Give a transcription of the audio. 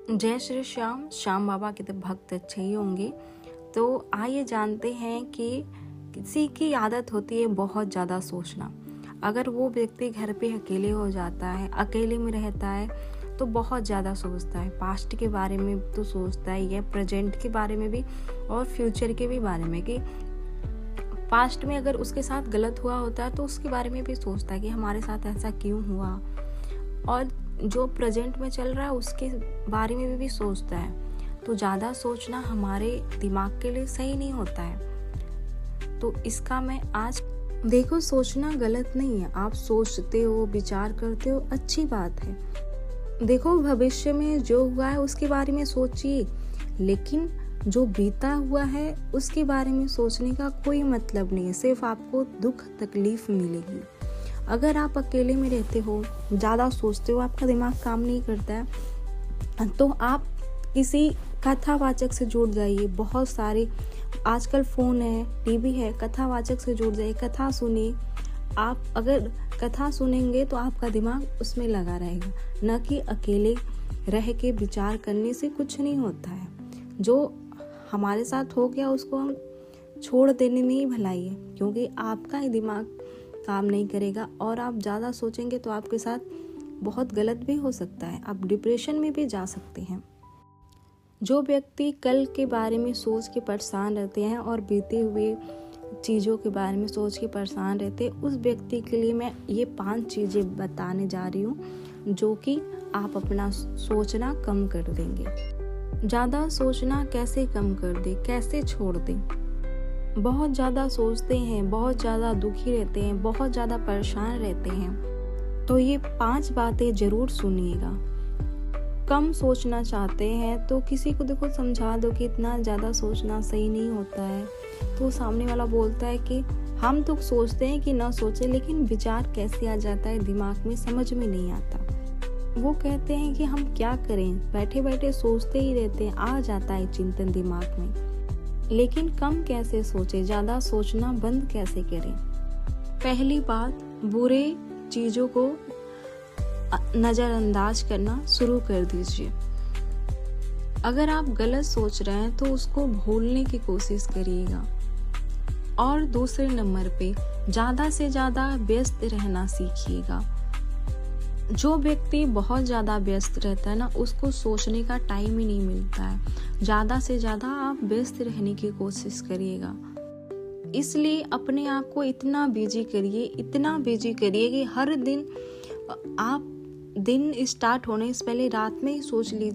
जय श्री श्याम। श्याम बाबा के तो भक्त अच्छे ही होंगे। तो आइए जानते हैं कि किसी की आदत होती है बहुत ज़्यादा सोचना। अगर वो व्यक्ति घर पे अकेले हो जाता है, अकेले में रहता है, तो बहुत ज़्यादा सोचता है। पास्ट के बारे में तो सोचता है, या प्रेजेंट के बारे में भी और फ्यूचर के भी बारे में, कि पास्ट में अगर उसके साथ गलत हुआ होता है तो उसके बारे में भी सोचता है कि हमारे साथ ऐसा क्यों हुआ, और जो प्रेजेंट में चल रहा है उसके बारे में भी सोचता है। तो ज़्यादा सोचना हमारे दिमाग के लिए सही नहीं होता है। तो इसका मैं आज देखो, सोचना गलत नहीं है। आप सोचते हो, विचार करते हो, अच्छी बात है। देखो, भविष्य में जो हुआ है उसके बारे में सोचिए, लेकिन जो बीता हुआ है उसके बारे में सोचने का कोई मतलब नहीं है। सिर्फ आपको दुख तकलीफ मिलेगी। अगर आप अकेले में रहते हो, ज़्यादा सोचते हो, आपका दिमाग काम नहीं करता है, तो आप किसी कथावाचक से जुड़ जाइए। बहुत सारे आजकल फ़ोन है, टीवी है, कथावाचक से जुड़ जाइए, कथा सुनिए। आप अगर कथा सुनेंगे तो आपका दिमाग उसमें लगा रहेगा, न कि अकेले रह के विचार करने से कुछ नहीं होता है। जो हमारे साथ हो गया उसको हम छोड़ देने में ही भलाई है, क्योंकि आपका ही दिमाग काम नहीं करेगा और आप ज़्यादा सोचेंगे तो आपके साथ बहुत गलत भी हो सकता है। आप डिप्रेशन में भी जा सकते हैं। जो व्यक्ति कल के बारे में सोच के परेशान रहते हैं और बीते हुए चीज़ों के बारे में सोच के परेशान रहते हैं, उस व्यक्ति के लिए मैं ये 5 चीज़ें बताने जा रही हूँ, जो कि आप अपना सोचना कम कर देंगे। ज़्यादा सोचना कैसे कम कर दें, कैसे छोड़ दें? बहुत ज़्यादा सोचते हैं, बहुत ज़्यादा दुखी रहते हैं, बहुत ज़्यादा परेशान रहते हैं, तो ये 5 बातें ज़रूर सुनिएगा। कम सोचना चाहते हैं तो किसी को देखो समझा दो कि इतना ज़्यादा सोचना सही नहीं होता है, तो सामने वाला बोलता है कि हम तो सोचते हैं कि ना सोचे, लेकिन विचार कैसे आ जाता है दिमाग में समझ में नहीं आता। वो कहते हैं कि हम क्या करें, बैठे बैठे सोचते ही रहते हैं, आ जाता है चिंतन दिमाग में। लेकिन कम कैसे सोचे, ज़्यादा सोचना बंद कैसे करें? पहली बात, बुरे चीज़ों को नज़रअंदाज करना शुरू कर दीजिए। अगर आप गलत सोच रहे हैं तो उसको भूलने की कोशिश करिएगा। और दूसरे नंबर पे, ज़्यादा से ज़्यादा व्यस्त रहना सीखिएगा। जो व्यक्ति बहुत ज़्यादा व्यस्त रहता है ना, उसको सोचने का टाइम ही नहीं मिलता है। ज़्यादा से ज़्यादा आप व्यस्त रहने की कोशिश करिएगा। इसलिए अपने आप को इतना बिजी करिए कि हर दिन आप दिन स्टार्ट होने से पहले रात में ही सोच लीजिए